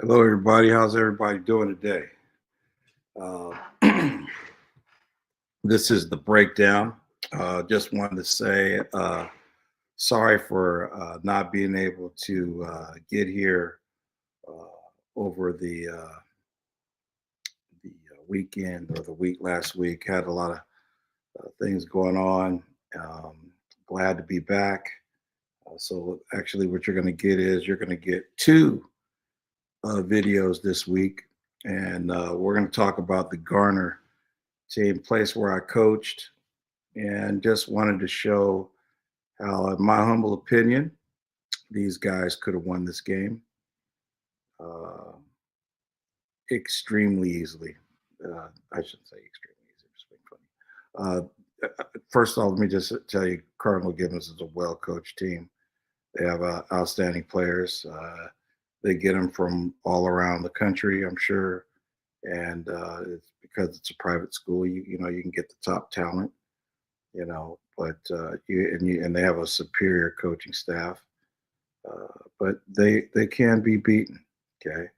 Hello, everybody. How's everybody doing today? Uh, this is the breakdown. Just wanted to say sorry for not being able to get here uh, over the weekend or the week last week. Had a lot of things going on. Um, Glad to be back. So, actually, what you're going to get is you're going to get two videos this week, and we're going to talk about the Garner team, place where I coached, and just wanted to show how, in my humble opinion, these guys could have won this game uh, extremely easily. I shouldn't say extremely easy, just being funny. First of all, let me just tell you, Cardinal Gibbons is a well-coached team. They have outstanding players. They get them from all around the country, I'm sure, and it's because it's a private school. You can get the top talent. But and they have a superior coaching staff, but they can be beaten. Okay,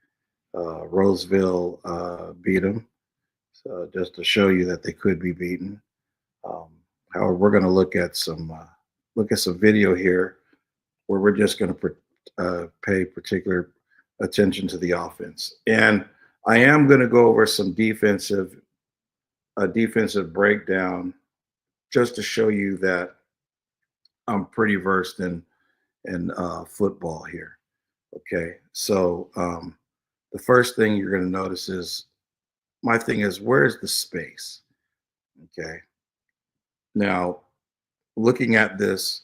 Roseville beat them, so just to show you that they could be beaten. Um, However, we're going to look at some video here where we're just going to pay particular attention to the offense, and I am going to go over some defensive breakdown just to show you that I'm pretty versed in football here. Okay, so the first thing you're going to notice is my thing is where's the space? Okay, now looking at this,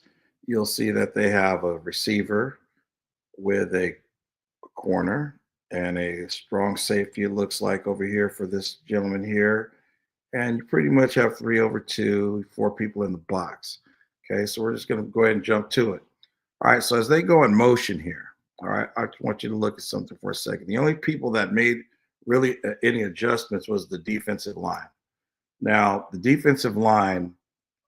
you'll see that they have a receiver with a corner and a strong safety. It looks like over here for this gentleman here, and you pretty much have 3 over 2, 4 people in the box. Okay, so we're just going to go ahead and jump to it. All right, so as they go in motion here, all right, I want you to look at something for a second. The only people that made really any adjustments was the defensive line. Now, the defensive line,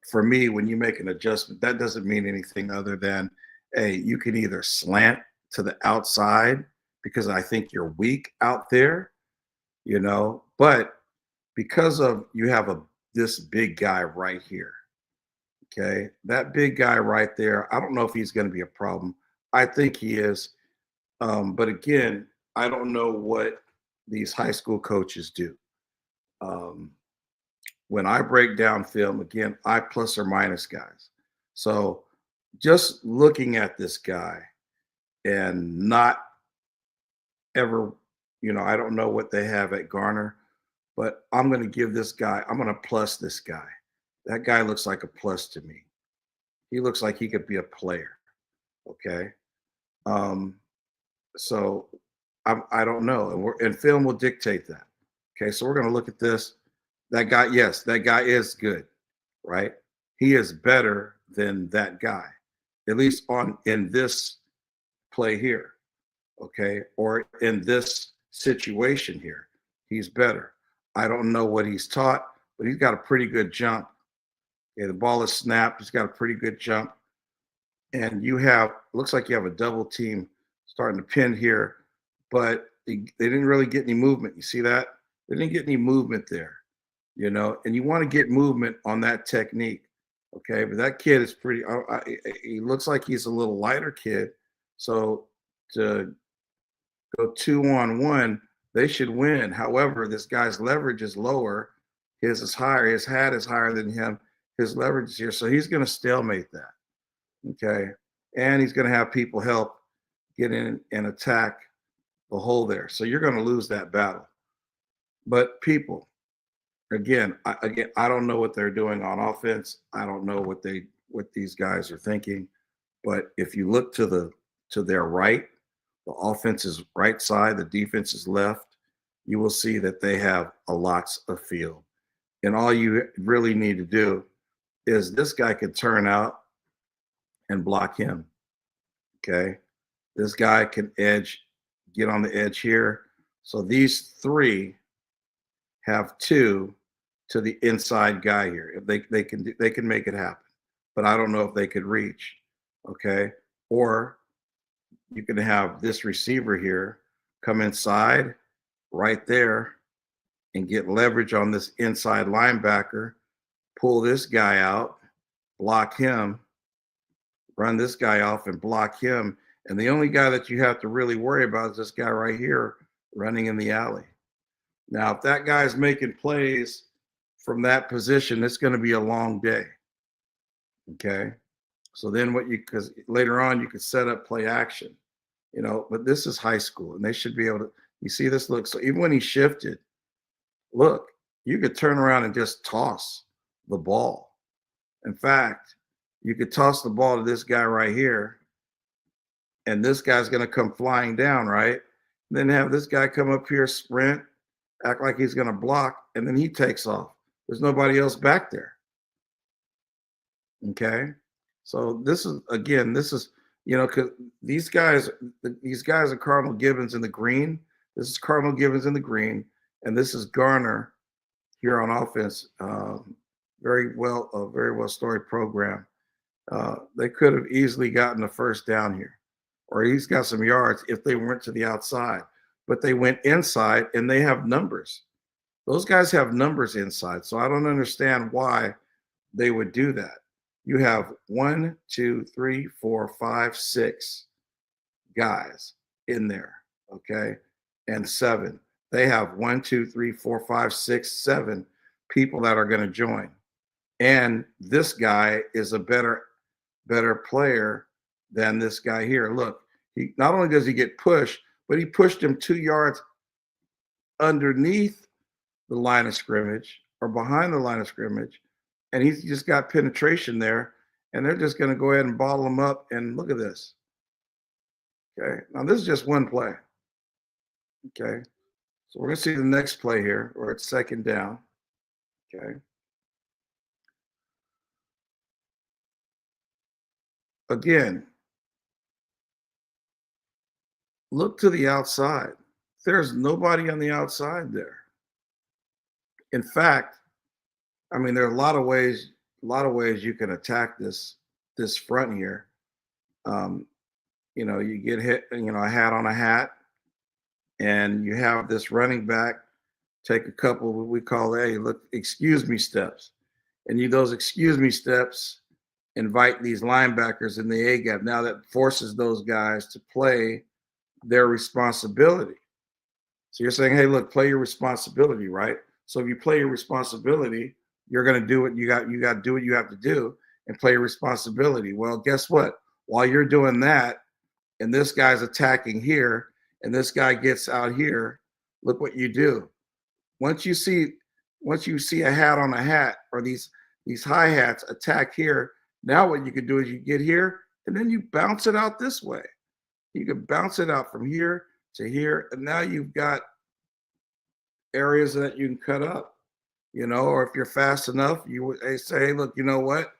for me, when you make an adjustment, that doesn't mean anything other than, hey, you can either slant to the outside because I think you're weak out there, but because of you have this big guy right here. Okay, that big guy right there. I don't know if he's going to be a problem. I think he is. But again, I don't know what these high school coaches do. Um, when I break down film, again, I plus or minus guys. So just looking at this guy and not ever, I don't know what they have at Garner, but I'm going to give this guy, I'm going to plus this guy. That guy looks like a plus to me. He looks like he could be a player. Okay. Um, so I don't know. And film will dictate that. Okay. So we're going to look at this. That guy, yes, that guy is good, right? He is better than that guy, at least on in this play here. Okay. Or in this situation here. He's better. I don't know what he's taught, but he's got a pretty good jump. Okay, the ball is snapped. He's got a pretty good jump. And looks like you have a double team starting to pin here, but they didn't really get any movement. You see that? They didn't get any movement there, and you want to get movement on that technique. Okay, but that kid is he looks like he's a little lighter kid. So to go 2-on-1, they should win. However, this guy's leverage is lower. His is higher. His hat is higher than him. His leverage is here. So he's going to stalemate that. Okay. And he's going to have people help get in and attack the hole there. So you're going to lose that battle. But people, again, I don't know what they're doing on offense. I don't know what these guys are thinking. But if you look to their right, the offense is right side, the defense is left, you will see that they have a lots of field. And all you really need to do is this guy can turn out and block him. Okay. This guy can get on the edge here. So these three have two to the inside guy here. If they can make it happen. But I don't know if they could reach. Okay. Or you can have this receiver here come inside right there and get leverage on this inside linebacker, pull this guy out, block him, run this guy off and block him. And the only guy that you have to really worry about is this guy right here running in the alley. Now, if that guy's making plays from that position, it's going to be a long day. Okay. So then because later on you could set up play action, but this is high school and they should be able to, you see this look. So even when he shifted, look, you could turn around and just toss the ball. In fact, you could toss the ball to this guy right here, and this guy's going to come flying down, right? And then have this guy come up here, sprint, act like he's going to block, and then he takes off. There's nobody else back there. Okay? So this is, because these guys are Cardinal Gibbons in the green. This is Cardinal Gibbons in the green, and this is Garner here on offense. Very well storied program. They could have easily gotten a first down here, or he's got some yards if they went to the outside, but they went inside and they have numbers. Those guys have numbers inside. So I don't understand why they would do that. You have 1, 2, 3, 4, 5, 6 guys in there. Okay. And 7. They have 1, 2, 3, 4, 5, 6, 7 people that are going to join. And this guy is a better player than this guy here. Look, he not only does he get pushed, but he pushed him 2 yards underneath the line of scrimmage or behind the line of scrimmage, and he's just got penetration there, and they're just going to go ahead and bottle him up. And look at this. Okay, now this is just one play. Okay, so we're going to see the next play here, where it's second down. Okay. Again, look to the outside. There's nobody on the outside there. In fact, I mean, there are a lot of ways you can attack this front here. You get hit, a hat on a hat, and you have this running back take a couple what we call excuse me steps, and those excuse me steps invite these linebackers in the A gap. Now that forces those guys to play their responsibility. So you're saying, hey, look, play your responsibility, right? So if you play your responsibility, you're going to do what you got to do what you have to do and play your responsibility. Well, guess what? While you're doing that, and this guy's attacking here, and this guy gets out here, look what you do. Once you see a hat on a hat, or these hi hats attack here, now what you can do is you get here and then you bounce it out this way. You can bounce it out from here to here, and now you've got areas that you can cut up, or if you're fast enough, they say, hey, look, you know what?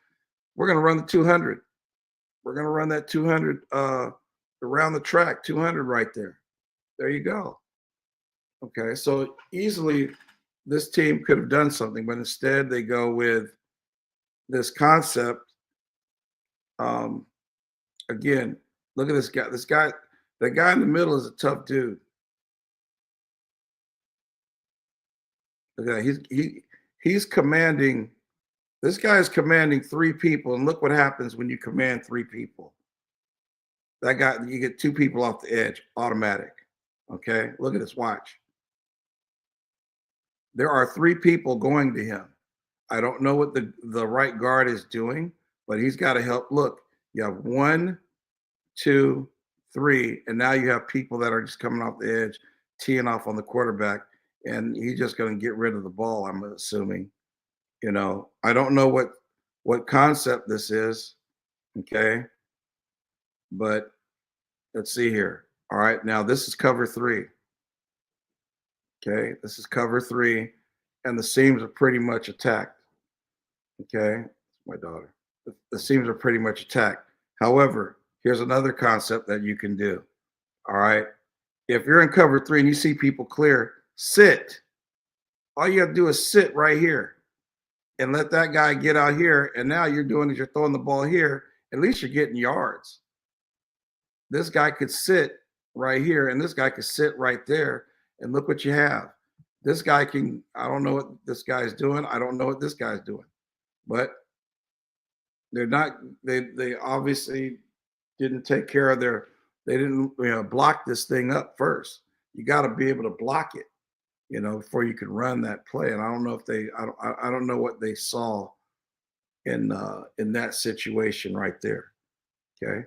We're going to run the 200. We're going to run that 200 around the track, 200 right there. There you go. Okay, so easily this team could have done something, but instead they go with this concept. Again, look at this guy. The guy in the middle is a tough dude. Look at that. He's commanding. This guy is commanding 3 people, and look what happens when you command 3 people. That guy, you get 2 people off the edge, automatic. Okay, look at this. Watch. There are 3 people going to him. I don't know what the right guard is doing, but he's got to help. Look, you have 1, 2, 3, and now you have people that are just coming off the edge, teeing off on the quarterback, and he's just going to get rid of the ball, I'm assuming. I don't know what concept this is, okay? But let's see here. All right, now this is cover 3. Okay, this is cover 3, and the seams are pretty much attacked. Okay, my daughter. The seams are pretty much attacked. However, here's another concept that you can do. All right, if you're in cover 3 and you see people clear, sit. All you have to do is sit right here and let that guy get out here. And now you're you're throwing the ball here. At least you're getting yards. This guy could sit right here, and this guy could sit right there, and look what you have. This guy can, I don't know what this guy's doing. I don't know what this guy's doing, but they're not, they obviously didn't take care of their, they didn't, block this thing up first. You got to be able to block it, before you can run that play. And I don't know if they, I don't know what they saw in that situation right there. Okay.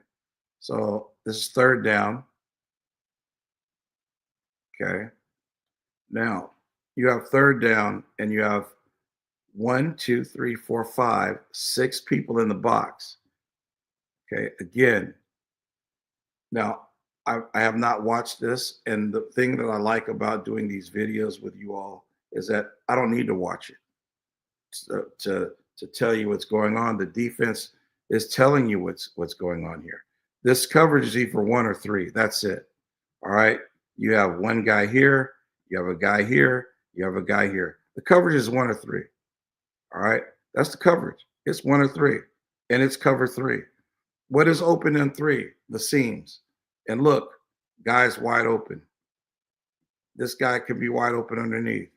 So this is third down. Okay. Now you have third down and you have one, two, three, four, five, six people in the box. Okay. Again, now I have not watched this. And the thing that I like about doing these videos with you all is that I don't need to watch it to tell you what's going on. The defense is telling you what's going on here. This coverage is either one or three. That's it. All right. You have one guy here, you have a guy here, you have a guy here. The coverage is one or three. All right. That's the coverage. It's one or three. And it's cover three. What is open in three? The seams. And look, guy's wide open. This guy could be wide open underneath.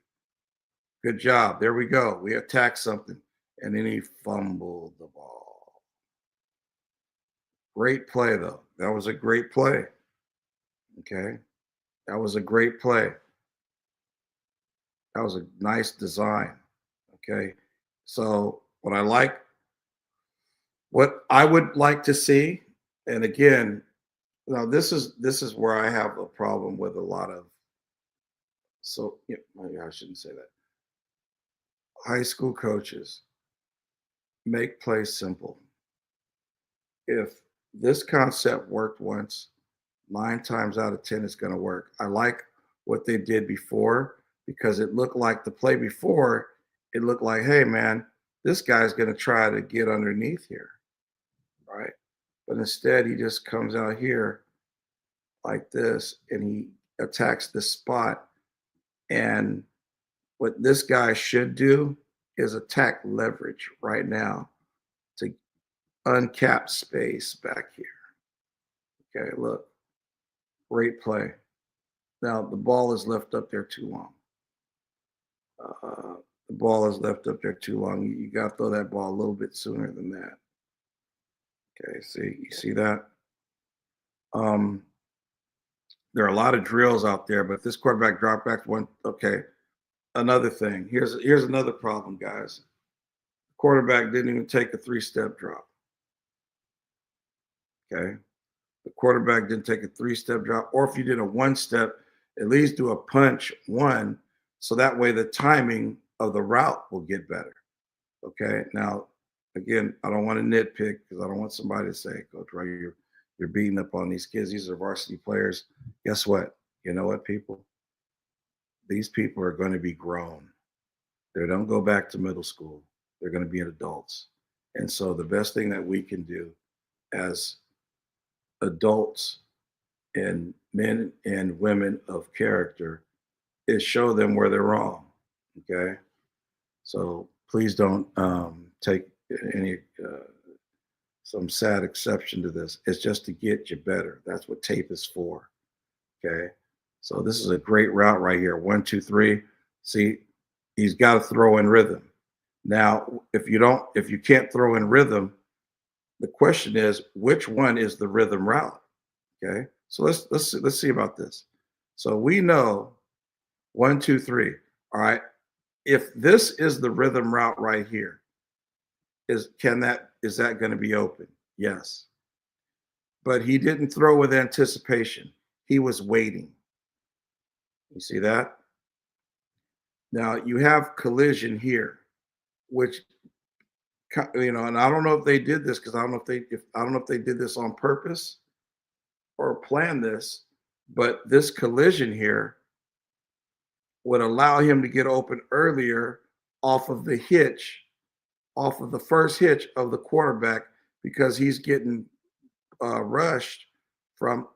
Good job. There we go. We attacked something. And then he fumbled the ball. Great play, though. That was a great play. Okay. That was a great play. That was a nice design. Okay. So what I would like to see, and again, now this is where I have a problem with a lot of, so yeah, maybe I shouldn't say that. High school coaches make play simple. If this concept worked once, 9 times out of 10 it's going to work. I like what they did before because it looked like the play before, it looked like, hey man, this guy's going to try to get underneath here, right? But instead he just comes out here like this and he attacks the spot. And what this guy should do is attack leverage right now to uncap space back here. Okay, look, great play. Now the ball is left up there too long. The ball is left up there too long. You got to throw that ball a little bit sooner than that. Okay, see, you see that? Um, there are a lot of drills out there, but if this quarterback drop back one, okay. Another thing, here's another problem, guys. The quarterback didn't even take a 3-step drop. Okay. The quarterback didn't take a 3-step drop, or if you did a 1-step, at least do a punch one, so that way the timing of the route will get better. Okay. Now, again, I don't want to nitpick because I don't want somebody to say, Coach, right, you're beating up on these kids. These are varsity players. Guess what? You know what, people? These people are going to be grown. They don't go back to middle school. They're going to be adults. And so the best thing that we can do as adults and men and women of character is show them where they're wrong. Okay. So please don't take any some sad exception to this. It's just to get you better. That's what tape is for. Okay. So this is a great route right here. 1, 2, 3. See, he's got to throw in rhythm. Now, if you can't throw in rhythm, the question is which one is the rhythm route? Okay. So let's see about this. So we know 1, 2, 3. All right. If this is the rhythm route right here, is that going to be open? Yes. But he didn't throw with anticipation. He was waiting. You see that? Now you have collision here, which and I don't know if they did this because I don't know if they did this on purpose or planned this, but this collision here would allow him to get open earlier off of the hitch, off of the first hitch of the quarterback because he's getting rushed from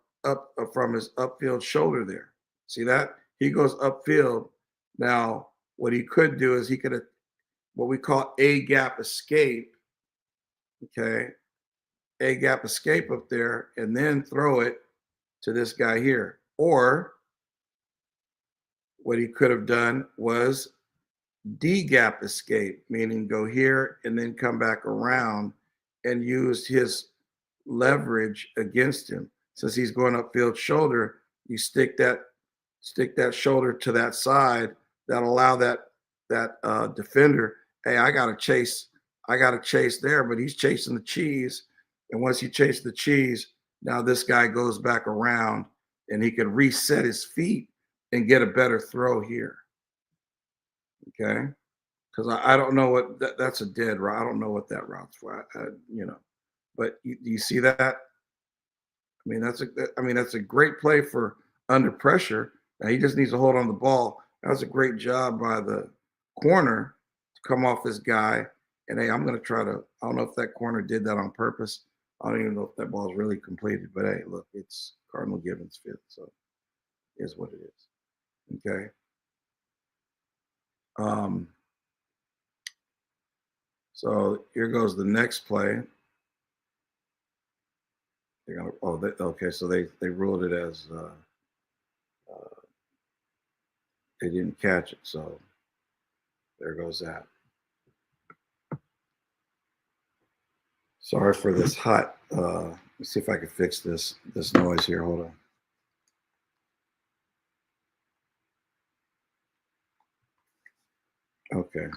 from his upfield shoulder there. See that? He goes upfield. Now, what he could do is he could what we call A gap escape. Okay. A gap escape up there and then throw it to this guy here. Or what he could have done was D-gap escape, meaning go here and then come back around and use his leverage against him. Since he's going upfield shoulder, you stick that shoulder to that side. That allow that defender. Hey, I got to chase there, but he's chasing the cheese. And once he chased the cheese, now this guy goes back around and he can reset his feet and get a better throw here. Okay, because I don't know what that's a dead route. I don't know what that route's for. But you see that? That's a great play for under pressure. Now he just needs to hold on the ball. That was a great job by the corner to come off this guy. And hey, I'm going to try to. I don't know if that corner did that on purpose. I don't even know if that ball is really completed. But hey, look, it's Cardinal Gibbons' fifth, so it is what it is. Okay. So here goes the next play. They're gonna. Okay. So they ruled it as they didn't catch it. So there goes that. Sorry for this hot. Let's see if I can fix this noise here. Hold on. Okay.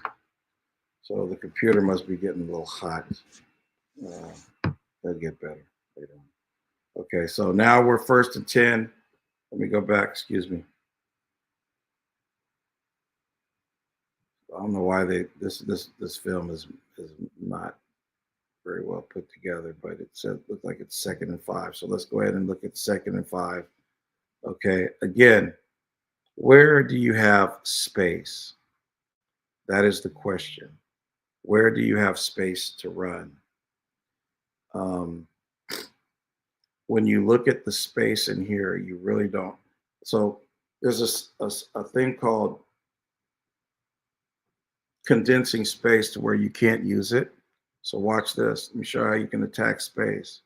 So the computer must be getting a little hot. That'll get better later on. Okay, so now we're 1st and 10. Let me go back. Excuse me. I don't know why this film is not very well put together, but it looks like it's 2nd and 5. So let's go ahead and look at 2nd and 5. Okay, again, where do you have space? That is the question. Where do you have space to run? When you look at the space in here, you really don't. So there's a thing called condensing space to where you can't use it. So watch this. Let me show you how you can attack space.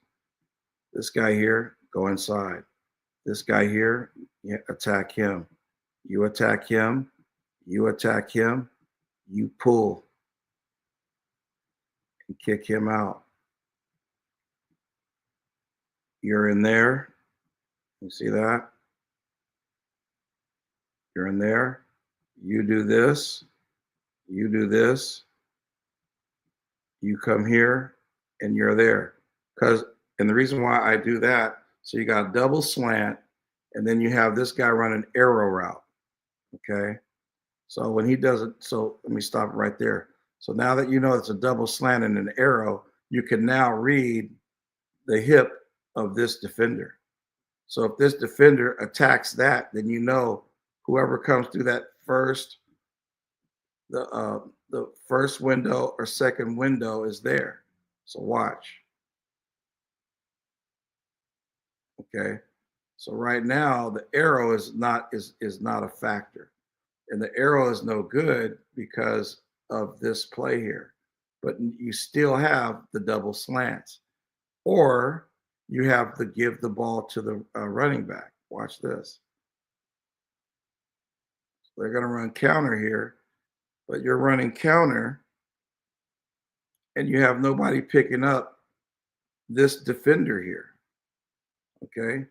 This guy here, go inside. This guy here, attack him. You attack him. You attack him. You pull and kick him out. You're in there. You see that? You're in there. You do this. You do this. You come here and you're there. And the reason why I do that, so you got a double slant, and then you have this guy run an arrow route. Okay. So when he does it, so let me stop right there. So now that you know it's a double slant and an arrow, you can now read the hip of this defender. So if this defender attacks that, then you know whoever comes through that the first window or second window is there. So watch. Okay. So right now the arrow is not a factor. And the arrow is no good because of this play here. But you still have the double slants. Or you have to give the ball to the running back. Watch this. So they're going to run counter here, but you're running counter and you have nobody picking up this defender here. Okay.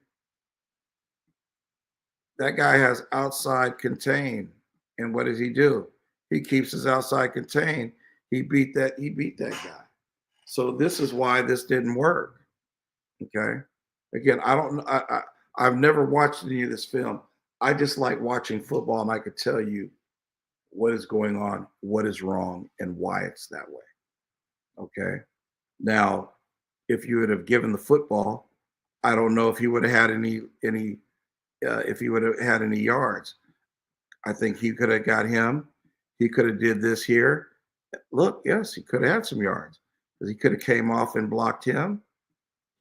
That guy has outside contain. And what does he do? He keeps his outside contain. He beat that guy. So this is why this didn't work. Okay. Again, I've never watched any of this film. I just like watching football, and I could tell you what is going on, what is wrong, and why it's that way. Okay. Now, if you would have given the football, I don't know if he would have had any if he would have had any yards. I think he could have got him. He could have did this here. Look, yes, he could have had some yards because he could have came off and blocked him.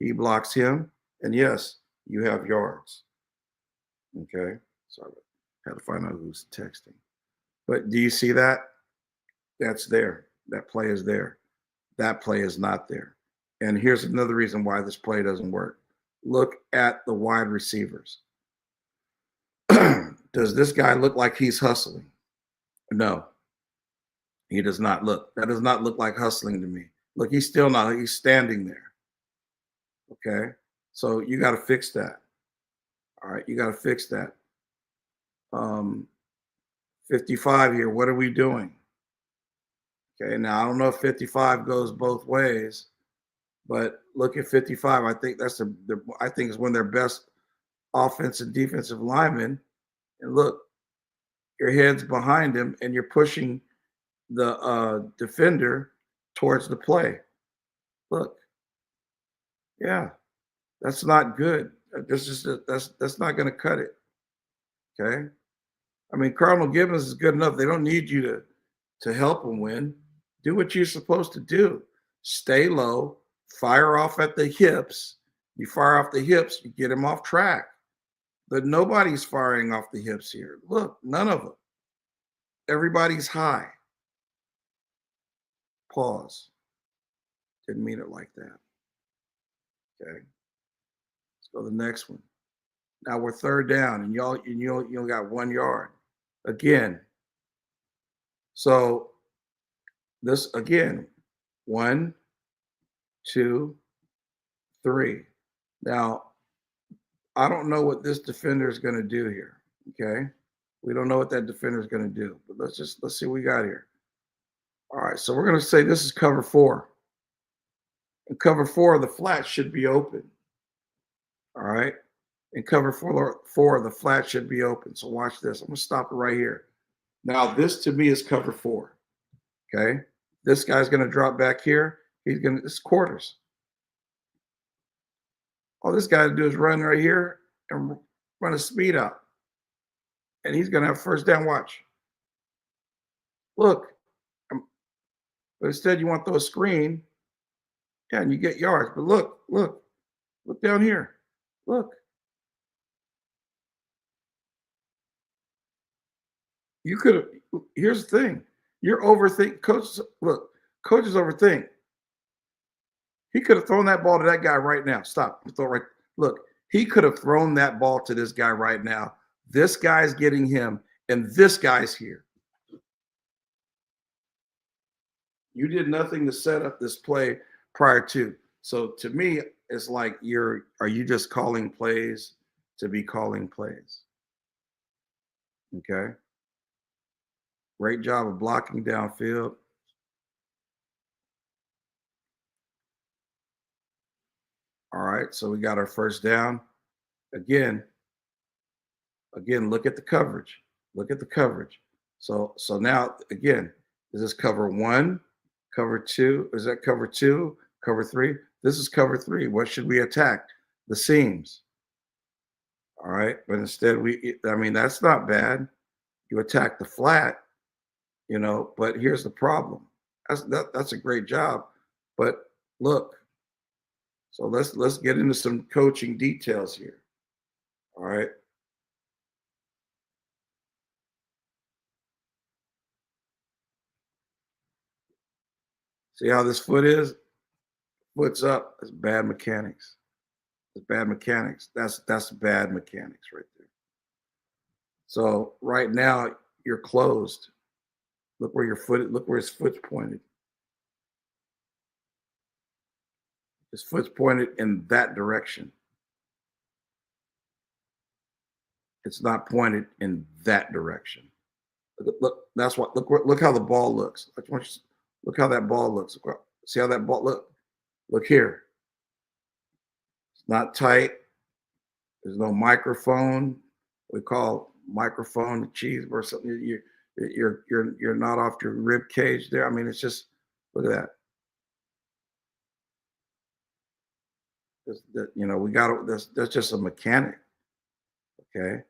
He blocks him, and yes, you have yards. Okay, sorry, I had to find out who's texting. But do you see that? That's there. That play is there. That play is not there. And here's another reason why this play doesn't work. look at the wide receivers. Does this guy look like he's hustling? No, he does not look. That does not look like hustling to me. Look, he's still not. He's standing there. Okay. So you got to fix that. All right. You got to fix that. Um, 55 here. What are we doing? Okay. Now, I don't know if 55 goes both ways, but look at 55. I think that's I think it's one of their best offensive and defensive linemen. And look, your head's behind him and you're pushing the defender towards the play. Look, yeah, that's not good. This is that's not going to cut it. Okay, I mean, Cardinal Gibbons is good enough. They don't need you to help them win. Do what you're supposed to do. Stay low, fire off at the hips. You fire off the hips, you get him off track. But nobody's firing off the hips here. Look, none of them. Everybody's high. Pause. Didn't mean it like that. Okay. Let's go to the next one. Now we're third down, and you got 1 yard. Again. So this again, 1, 2, 3. Now, I don't know what this defender is going to do here. Okay. We don't know what that defender is going to do, but let's see what we got here. All right. So we're going to say this is cover 4. And cover 4, the flat should be open. All right. And cover 4, the flat should be open. So watch this. I'm going to stop it right here. Now, this to me is cover 4. Okay. This guy's going to drop back here. It's quarters. All this guy to do is run right here and run a speed out. And he's going to have first down. Watch. Look. But instead, you want to throw a screen. Yeah, and you get yards. But look down here. Look. You could have, here's the thing. You're overthinking. Coaches overthink. He could have thrown that ball to that guy right now. Stop. Throw right. Look, he could have thrown that ball to this guy right now. This guy's getting him, and this guy's here. You did nothing to set up this play prior to. So to me, it's like are you just calling plays to be calling plays? Okay. Great job of blocking downfield. All right, so we got our first down. Again, look at the coverage. Look at the coverage. So now, again, is this cover 1, cover 2? Is that cover 2, cover 3? This is cover 3. What should we attack? The seams. All right, but instead that's not bad. You attack the flat, but here's the problem. That's a great job. But look, so let's get into some coaching details here. All right. See how this foot is? Foot's up. That's bad mechanics. It's bad mechanics. That's bad mechanics right there. So right now you're closed. Look where his foot's pointed. His foot's pointed in that direction. It's not pointed in that direction. Look, that's what. Look how the ball looks. Look how that ball looks. See how that ball look? Look here. It's not tight. There's no microphone. We call microphone cheese or something. You're not off your rib cage there. I mean, it's just look at that. We got that's just a mechanic. Okay,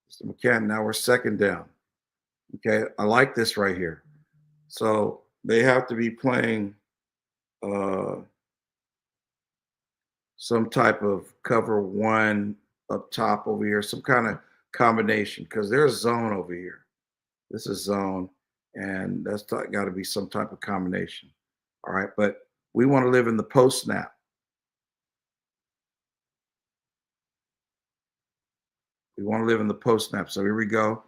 just a mechanic. Now we're second down. Okay, I like this right here. So they have to be playing some type of cover 1 up top over here, some kind of combination because there's zone over here. This is zone, and that's got to be some type of combination. All right, but we want to live in the post snap. We want to live in the post snap. So here we go.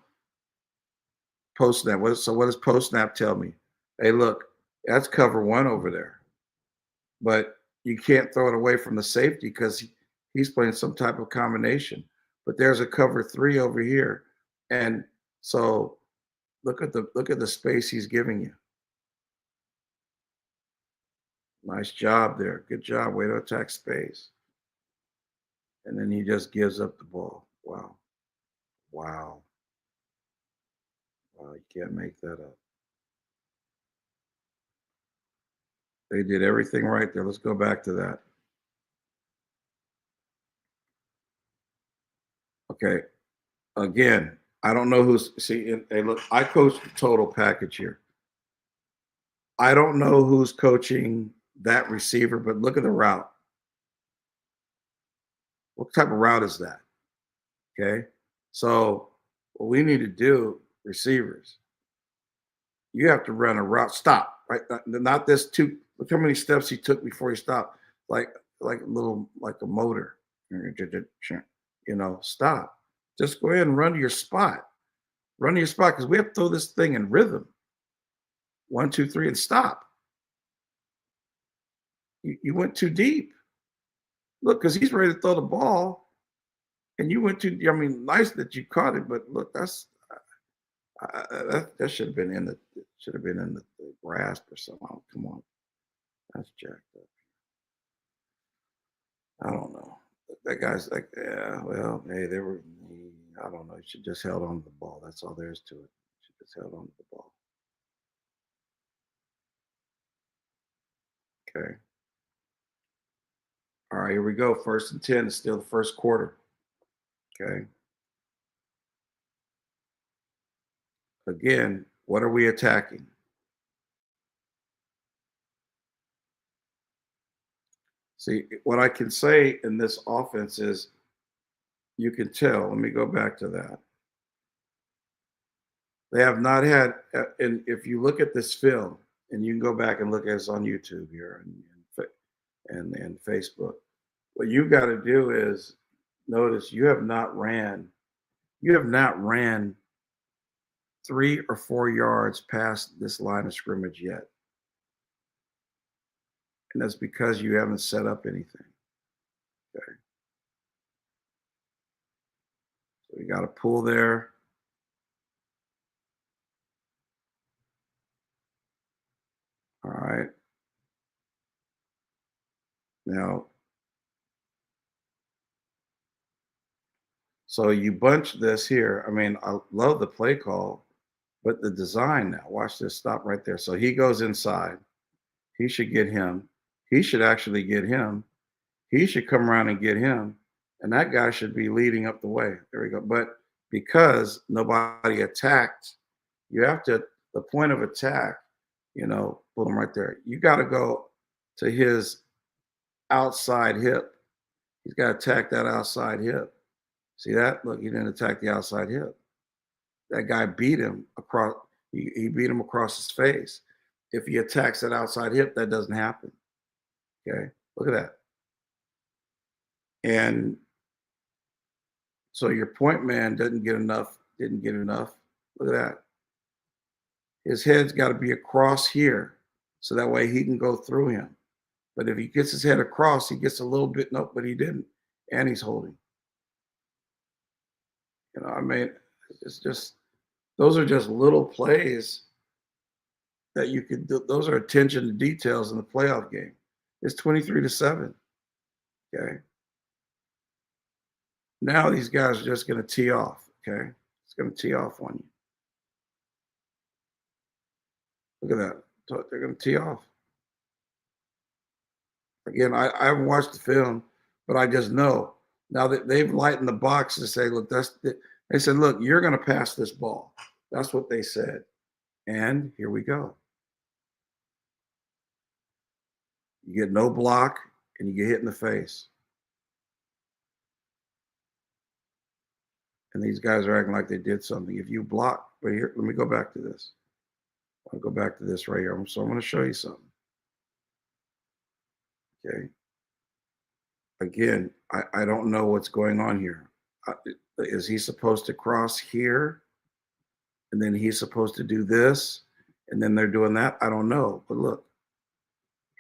Post snap. So what does post snap tell me? Hey, look, that's cover one over there, but you can't throw it away from the safety because he's playing some type of combination. But there's a cover three over here, and so look at the space he's giving you. Nice job there. Good job. Way to attack space. And then he just gives up the ball. Wow. Wow. Wow. You can't make that up. They did everything right there. Let's go back to that. Okay. Again, I don't know who's hey, look, I coach the total package here. I don't know who's coaching that receiver, but look at the route. What type of route is that? Okay. So what we need to do, receivers, you have to run a route. Stop. Right. Not this two. Look how many steps he took before he stopped. Like a little like a motor. Stop. Just go ahead and run to your spot. Run to your spot because we have to throw this thing in rhythm. 1, 2, 3, and stop. You went too deep. Look, because he's ready to throw the ball, and you went too. I mean, nice that you caught it, but look, that should have been in the grasp or something. Oh, come on, that's jacked up. I don't know. That guy's like, yeah, well, hey, I don't know. He should just held on to the ball. That's all there is to it. Should just held on to the ball. Okay. All right, here we go. 1st and 10. It's still the first quarter. Okay. Again, what are we attacking? See, what I can say in this offense is you can tell. Let me go back to that. They have not had, and if you look at this film, and you can go back and look at it on YouTube here and Facebook, what you've got to do is notice you have not ran 3 or 4 yards past this line of scrimmage yet. And that's because you haven't set up anything. Okay. So you got to pull there. All right. Now, so you bunch this here. I mean, I love the play call, but the design now, watch this, stop right there. So he goes inside. He should get him. He should actually get him. He should come around and get him. And that guy should be leading up the way. There we go. But because nobody attacked, you have to, the point of attack, put him right there. You got to go to his outside hip. He's got to attack that outside hip. See that? Look, he didn't attack the outside hip. That guy beat him across. He beat him across his face. If he attacks that outside hip, that doesn't happen. Okay, look at that. And so your point man didn't get enough. Look at that. His head's got to be across here, so that way he can go through him. But if he gets his head across, he gets a little bit. Nope, but he didn't, and he's holding. I mean, it's just those are just little plays that you could do. Those are attention to details in the playoff game. It's 23-7. Okay. Now these guys are just going to tee off. Okay. It's going to tee off on you. Look at that. So they're going to tee off. Again, I haven't watched the film, but I just know now that they've lightened the box to say, look, they said, look, you're going to pass this ball. That's what they said. And here we go. You get no block and you get hit in the face. And these guys are acting like they did something. If you block, but here, let me go back to this. I'll go back to this right here. So I'm going to show you something. Okay. Again, I don't know what's going on here. Uh, Is he supposed to cross here? And then he's supposed to do this? And then they're doing that? I don't know. But look,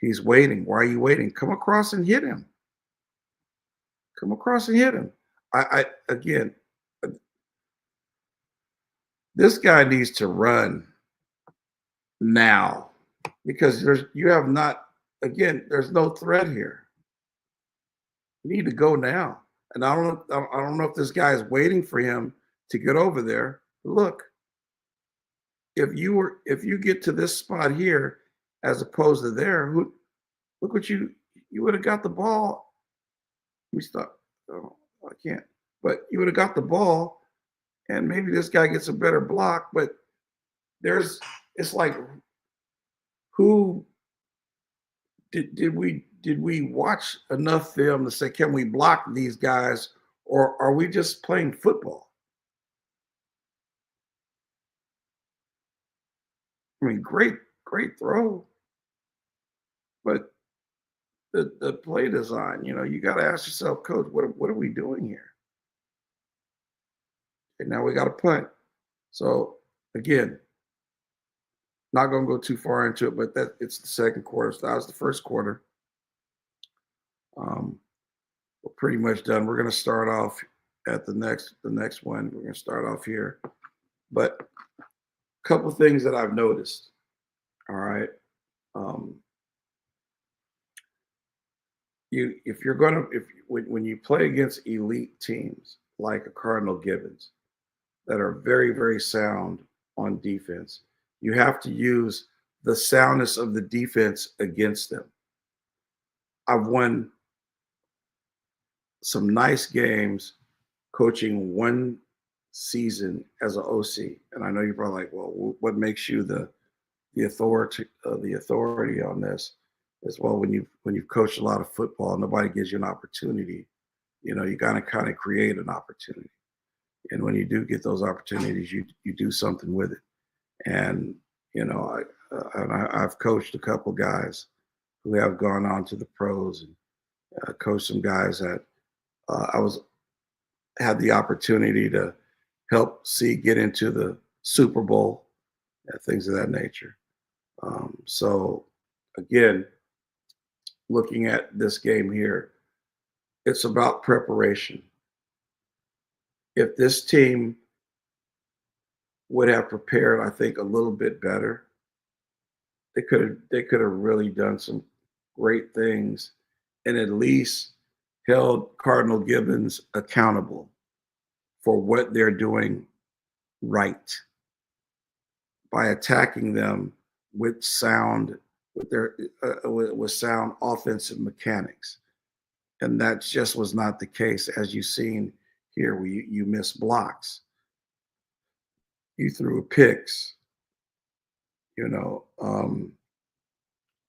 he's waiting. Why are you waiting? Come across and hit him. Come across and hit him. I again, uh, this guy needs to run now because you have not again, there's no threat here. You need to go now. And I don't know if this guy is waiting for him to get over there. Look, if you get to this spot here as opposed to there, look what you would have got the ball. We stop. Oh, I can't. But you would have got the ball, and maybe this guy gets a better block. But there's it's like who did we watch enough film to say can we block these guys or are we just playing football? I mean, great throw, but the play design, you got to ask yourself, coach, what are we doing here? And now we got to punt. So again, not going to go too far into it, but that it's the second quarter. So that was the first quarter. Um, we're pretty much done. We're going to start off at the next one. We're going to start off here, but a couple things that I've noticed. All right, um, you if you're going to if when you play against elite teams like a Cardinal Gibbons that are very sound on defense, you have to use the soundness of the defense against them. I've won some nice games coaching one season as an OC, and I know you're probably like, well, what makes you the authority on this? As well, when you've coached a lot of football, nobody gives you an opportunity. You gotta kind of create an opportunity, and when you do get those opportunities, you do something with it. And I've coached a couple guys who have gone on to the pros, and coached some guys that I was had the opportunity to help see get into the Super Bowl, things of that nature. So again, looking at this game here, it's about preparation. If this team would have prepared, I think, a little bit better, they could have really done some great things and at least held Cardinal Gibbons accountable for what they're doing right by attacking them with sound with their with sound offensive mechanics. And that just was not the case, as you've seen here, where you missed blocks, you threw picks, you know, um,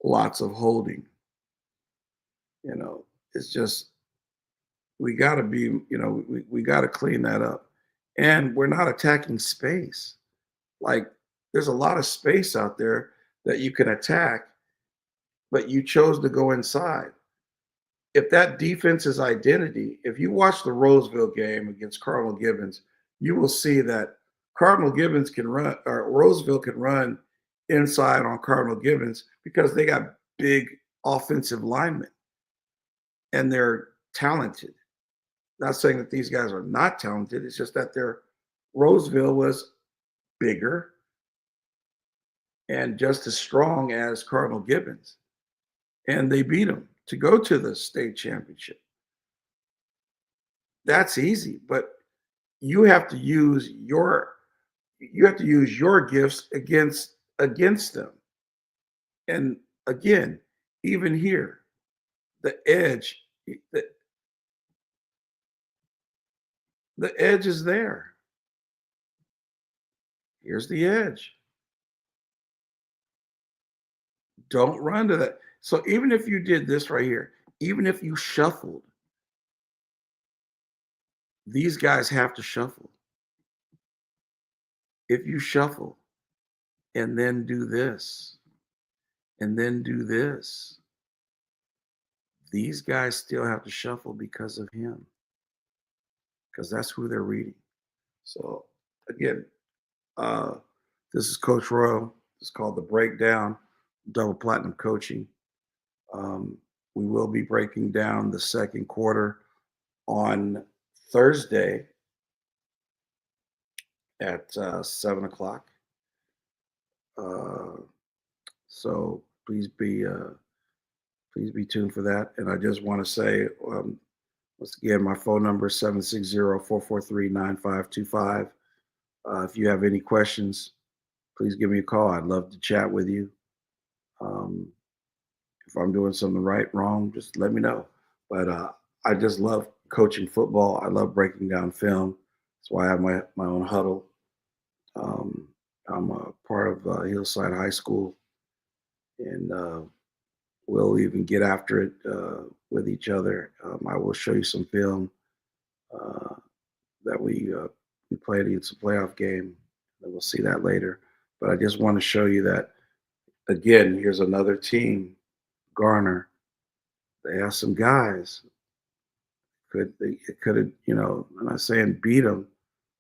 lots of holding. You know, it's just we got to be, we got to clean that up, and we're not attacking space. Like there's a lot of space out there that you can attack, but you chose to go inside. If that defense's identity, if you watch the Roseville game against Cardinal Gibbons, you will see that Cardinal Gibbons can run, or Roseville can run inside on Cardinal Gibbons because they got big offensive linemen and they're talented. Not saying that these guys are not talented, it's just that their Roseville was bigger and just as strong as Cardinal Gibbons. And they beat them to go to the state championship. That's easy, but you have to use your gifts against them. And again, even here, the edge, the, the edge is there. Here's the edge. Don't run to that. So even if you did this right here, even if you shuffled, these guys have to shuffle. If you shuffle and then do this and then do this, these guys still have to shuffle because of him. because that's who they're reading. So again, uh, this is Coach Royal. It's called the Breakdown, Double Platinum Coaching. Um, we will be breaking down the second quarter on Thursday at 7 o'clock. Uh, so please be tuned for that. And I just want to say, once again, my phone number is 760-443-9525. If you have any questions, please give me a call. I'd love to chat with you. Um, if I'm doing something right, wrong, just let me know. But I just love coaching football. I love breaking down film. That's why I have my own huddle. Um, I'm a part of Hillside High School, and we'll even get after it with each other. I will show you some film uh, that we played against a playoff game, and we'll see that later. But I just want to show you that again. Here's another team, Garner. They have some guys. It could have, I'm not saying beat them,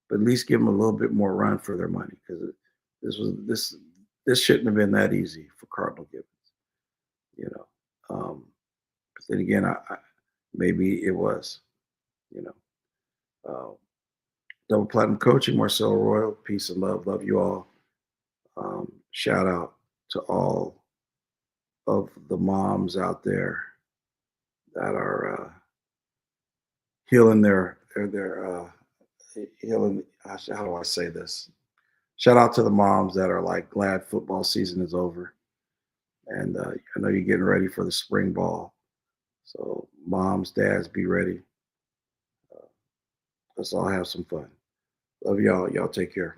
but at least give them a little bit more run for their money because this was this shouldn't have been that easy for Cardinal Gibbons, you know. But then again, maybe it was, you know. Uh, Double Platinum Coaching, Marcel Royal, peace and love you all. Shout out to all of the moms out there that are healing their healing. How do I say this? Shout out to the moms that are like glad football season is over, and I know you're getting ready for the spring ball. So moms, dads, be ready. Uh, let's all have some fun. Love y'all. Y'all take care.